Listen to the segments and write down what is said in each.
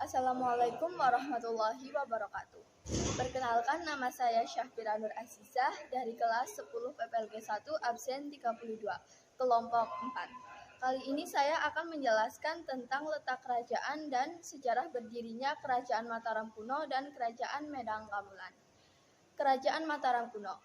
Assalamualaikum warahmatullahi wabarakatuh. Perkenalkan, nama saya Syahfira Nur Azizah dari kelas 10 PPLG 1 absen 32, kelompok 4. Kali ini saya akan menjelaskan tentang letak kerajaan dan sejarah berdirinya Kerajaan Mataram kuno dan Kerajaan Medang Kamulan. Kerajaan Mataram kuno.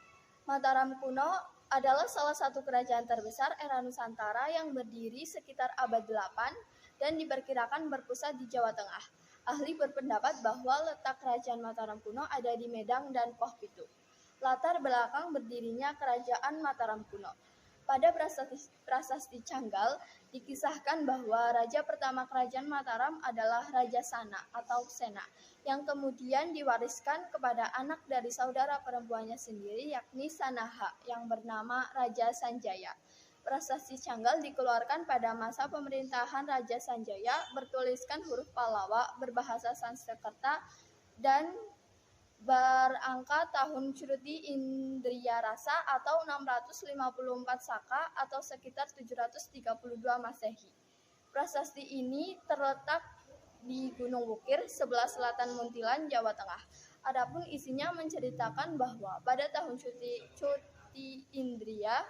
Mataram kuno adalah salah satu kerajaan terbesar era Nusantara yang berdiri sekitar abad 8 dan diperkirakan berpusat di Jawa Tengah. Ahli berpendapat bahwa letak kerajaan Mataram kuno ada di Medang dan Poh Pitu. Latar belakang berdirinya Kerajaan Mataram kuno. Pada prasasti Canggal dikisahkan bahwa raja pertama kerajaan Mataram adalah Raja Sana atau Sena, yang kemudian diwariskan kepada anak dari saudara perempuannya sendiri, yakni Sanaha, yang bernama Raja Sanjaya. Prasasti Canggal dikeluarkan pada masa pemerintahan Raja Sanjaya, bertuliskan huruf Pallawa berbahasa Sanskerta dan berangka tahun Shruti Indriya Rasa atau 654 Saka atau sekitar 732 Masehi. Prasasti ini terletak di Gunung Wukir, sebelah selatan Muntilan, Jawa Tengah. Adapun isinya menceritakan bahwa pada tahun Shruti Indriya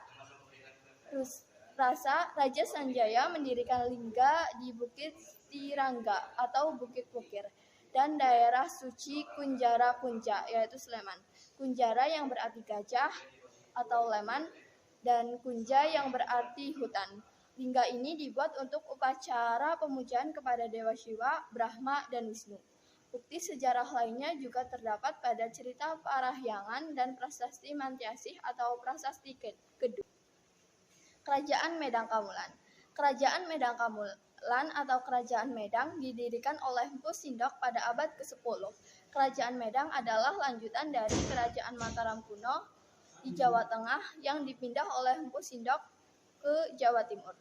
Rasa, Raja Sanjaya mendirikan lingga di Bukit Tirangga atau Bukit Wukir dan daerah suci Kunjara Kunca, yaitu Sleman. Kunjara yang berarti gajah atau leman dan Kunja yang berarti hutan. Lingga ini dibuat untuk upacara pemujaan kepada Dewa Siwa, Brahma, dan Wisnu. Bukti sejarah lainnya juga terdapat pada cerita Parahyangan dan prasasti Mantyasih atau prasasti Kedung. Kerajaan Medang Kamulan. Kerajaan Medang Kamulan atau Kerajaan Medang didirikan oleh Empu Sindok pada abad ke-10. Kerajaan Medang adalah lanjutan dari Kerajaan Mataram kuno di Jawa Tengah yang dipindah oleh Empu Sindok ke Jawa Timur.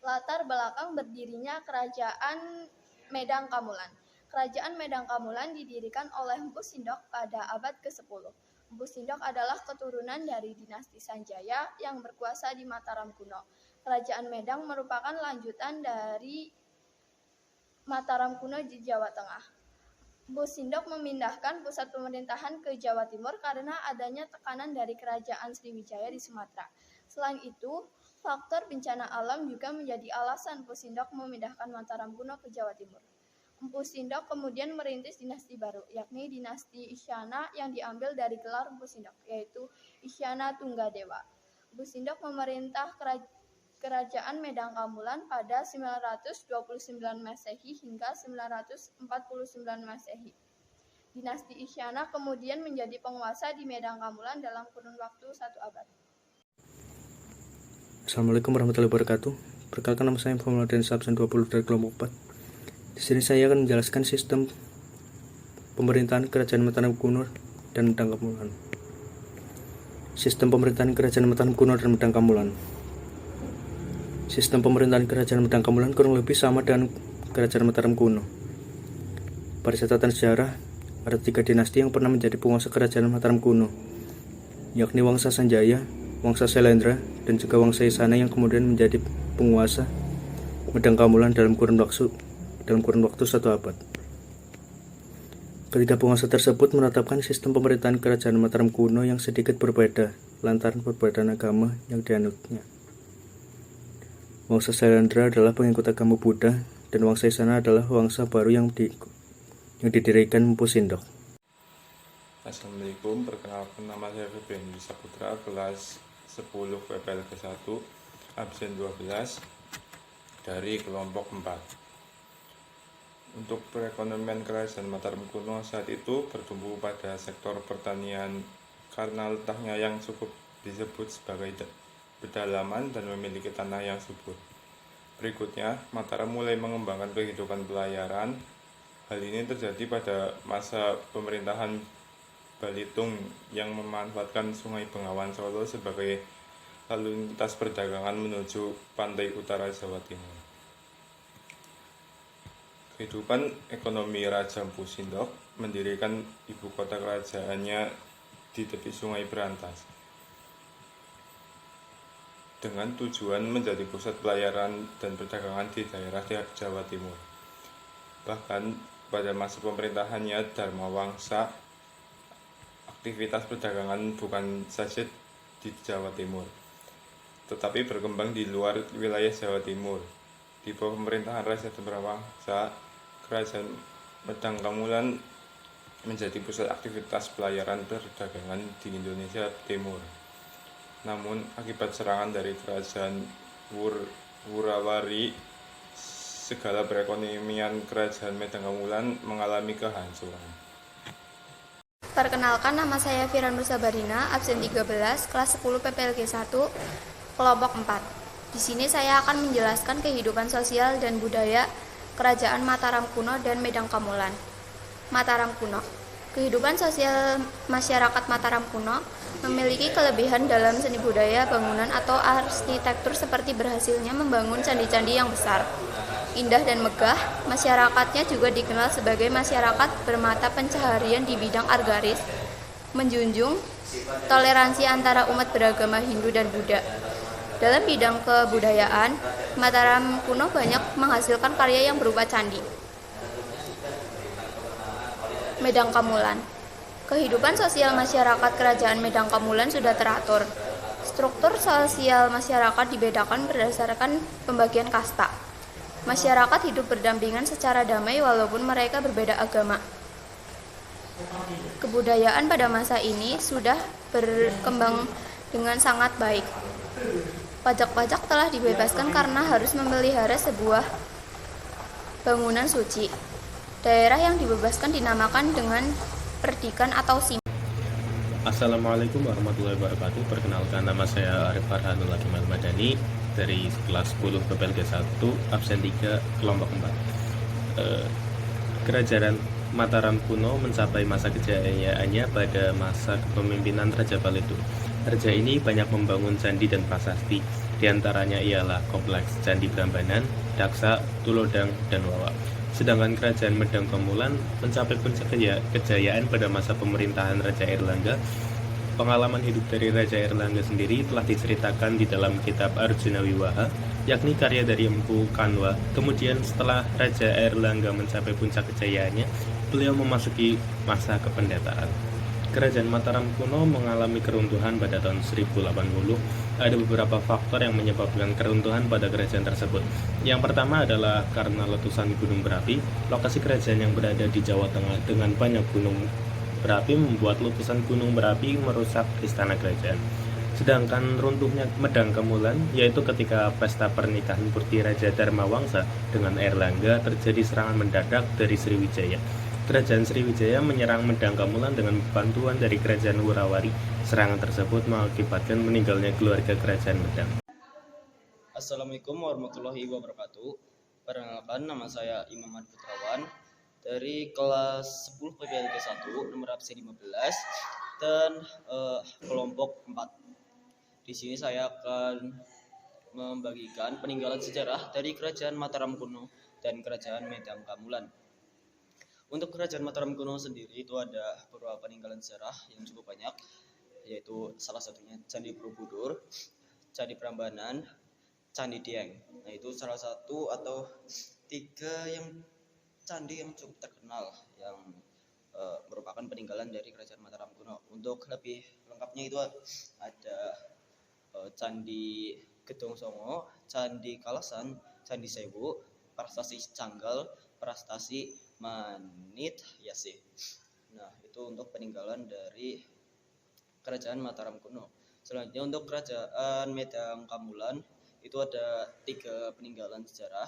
Latar belakang berdirinya Kerajaan Medang Kamulan. Kerajaan Medang Kamulan didirikan oleh Empu Sindok pada abad ke-10. Empu Sindok adalah keturunan dari dinasti Sanjaya yang berkuasa di Mataram kuno. Kerajaan Medang merupakan lanjutan dari Mataram kuno di Jawa Tengah. Empu Sindok memindahkan pusat pemerintahan ke Jawa Timur karena adanya tekanan dari Kerajaan Sriwijaya di Sumatera. Selain itu, faktor bencana alam juga menjadi alasan Empu Sindok memindahkan Mataram kuno ke Jawa Timur. Empu Sindok kemudian merintis dinasti baru, yakni dinasti Isyana yang diambil dari gelar Empu Sindok, yaitu Isyana Tunggadewa. Empu Sindok memerintah Kerajaan Medang Kamulan pada 929 Masehi hingga 949 Masehi. Dinasti Isyana kemudian menjadi penguasa di Medang Kamulan dalam kurun waktu 1 abad. Assalamualaikum warahmatullahi wabarakatuh. Perkenalkan, nama saya Muhammad dan absen 20 dari kelompok 4. Di sini saya akan menjelaskan sistem pemerintahan Kerajaan Mataram kuno dan Medang Kamulan. Sistem pemerintahan Kerajaan Mataram kuno dan Medang Kamulan. Sistem pemerintahan Kerajaan Medang Kamulan kurang lebih sama dengan Kerajaan Mataram kuno. Pada catatan sejarah, ada 3 dinasti yang pernah menjadi penguasa Kerajaan Mataram kuno, yakni Wangsa Sanjaya, Wangsa Syailendra, dan juga Wangsa Isana yang kemudian menjadi penguasa Medang Kamulan dalam kurun waktu 1 abad. Ketiga penguasa tersebut menetapkan sistem pemerintahan Kerajaan Mataram kuno yang sedikit berbeda lantaran perbedaan agama yang dianutnya. Wangsa Syailendra adalah pengikut agama Buddha dan Wangsa Isana adalah wangsa baru yang didirikan Empu Sindok. Assalamualaikum, perkenalkan, nama saya Febrian Saputra, kelas 10 PPLG 1 absen 12 dari kelompok 4. Untuk perekonomian Kerajaan Mataram kuno saat itu bertumbuh pada sektor pertanian karena letaknya yang cukup disebut sebagai pedalaman dan memiliki tanah yang subur. Berikutnya, Mataram mulai mengembangkan kehidupan pelayaran. Hal ini terjadi pada masa pemerintahan Balitung yang memanfaatkan Sungai Bengawan Solo sebagai lalu lintas perdagangan menuju pantai utara Jawa Timur. Kehidupan ekonomi Raja Empu Sindok mendirikan ibu kota kerajaannya di tepi Sungai Berantas dengan tujuan menjadi pusat pelayaran dan perdagangan di daerah Jawa Timur. Bahkan pada masa pemerintahannya Dharma Wangsa, aktivitas perdagangan bukan saja di Jawa Timur, tetapi berkembang di luar wilayah Jawa Timur. Di bawah pemerintahan Raja Dharma Wangsa, Kerajaan Medang Kamulan menjadi pusat aktivitas pelayaran perdagangan di Indonesia Timur. Namun, akibat serangan dari Kerajaan Wurawari, segala perekonomian Kerajaan Medang Kamulan mengalami kehancuran. Perkenalkan, nama saya Firan Sabarina, absen 13, kelas 10 PPLG 1, kelompok 4. Di sini saya akan menjelaskan kehidupan sosial dan budaya Kerajaan Mataram kuno dan Medang Kamulan. Mataram kuno. Kehidupan sosial masyarakat Mataram kuno memiliki kelebihan dalam seni budaya, bangunan atau arsitektur seperti berhasilnya membangun candi-candi yang besar, indah dan megah. Masyarakatnya juga dikenal sebagai masyarakat bermata pencaharian di bidang agraris, menjunjung toleransi antara umat beragama Hindu dan Buddha. Dalam bidang kebudayaan, Mataram kuno banyak menghasilkan karya yang berupa candi. Medang Kamulan. Kehidupan sosial masyarakat Kerajaan Medang Kamulan sudah teratur. Struktur sosial masyarakat dibedakan berdasarkan pembagian kasta. Masyarakat hidup berdampingan secara damai walaupun mereka berbeda agama. Kebudayaan pada masa ini sudah berkembang dengan sangat baik. Pajak-pajak telah dibebaskan karena harus memelihara sebuah bangunan suci. Daerah yang dibebaskan dinamakan dengan perdikan atau sim. Assalamualaikum warahmatullahi wabarakatuh. Perkenalkan, nama saya Arif Farhanul Hakim Al-Madani dari kelas 10 PPLG 1, absen 3, kelompok 4. Kerajaan Mataram kuno mencapai masa kejayaannya pada masa kepemimpinan Raja Paletu. Raja ini banyak membangun candi dan prasasti, diantaranya ialah kompleks Candi Prambanan, Daksa, Tulodang, dan Wawa. Sedangkan Kerajaan Medang Kamulan mencapai puncak kejayaan pada masa pemerintahan Raja Airlangga. Pengalaman hidup dari Raja Airlangga sendiri telah diceritakan di dalam kitab Arjuna Wiwaha, yakni karya dari Empu Kanwa. Kemudian setelah Raja Airlangga mencapai puncak kejayaannya, beliau memasuki masa kependetaan. Kerajaan Mataram kuno mengalami keruntuhan pada tahun 1080. Ada beberapa faktor yang menyebabkan keruntuhan pada kerajaan tersebut. Yang pertama adalah karena letusan gunung berapi. Lokasi kerajaan yang berada di Jawa Tengah dengan banyak gunung berapi membuat letusan gunung berapi merusak istana kerajaan. Sedangkan runtuhnya Medang Kamulan, yaitu ketika pesta pernikahan Putri Raja Dharma Wangsa dengan Airlangga terjadi serangan mendadak dari Sriwijaya. Kerajaan Sriwijaya menyerang Medang Kamulan dengan bantuan dari Kerajaan Wurawari. Serangan tersebut mengakibatkan meninggalnya keluarga Kerajaan Medang. Assalamualaikum warahmatullahi wabarakatuh. Perkenalkan, nama saya Imam Adi Putrawan dari kelas 10 PPLG 1, nomor absen 15 dan kelompok 4. Di sini saya akan membagikan peninggalan sejarah dari Kerajaan Mataram kuno dan Kerajaan Medang Kamulan. Untuk Kerajaan Mataram kuno sendiri itu ada beberapa peninggalan sejarah yang cukup banyak, yaitu salah satunya Candi Borobudur, Candi Prambanan, Candi Dieng. Nah, itu salah satu atau 3 candi yang cukup terkenal yang merupakan peninggalan dari Kerajaan Mataram kuno. Untuk lebih lengkapnya itu ada Candi Gedong Songo, Candi Kalasan, Candi Sewu, Prastasi Canggal, Prastasi Manit Yasih. Nah, itu untuk peninggalan dari Kerajaan Mataram kuno. Selanjutnya untuk Kerajaan Medang Kamulan itu ada 3 peninggalan sejarah,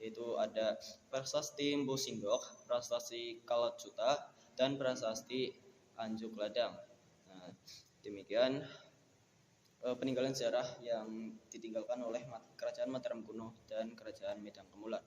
yaitu ada Prasasti Mpu Singgok, Prasasti Kalajuta, dan Prasasti Anjuk Ladang. Nah, demikian peninggalan sejarah yang ditinggalkan oleh Kerajaan Mataram kuno dan Kerajaan Medang Kamulan.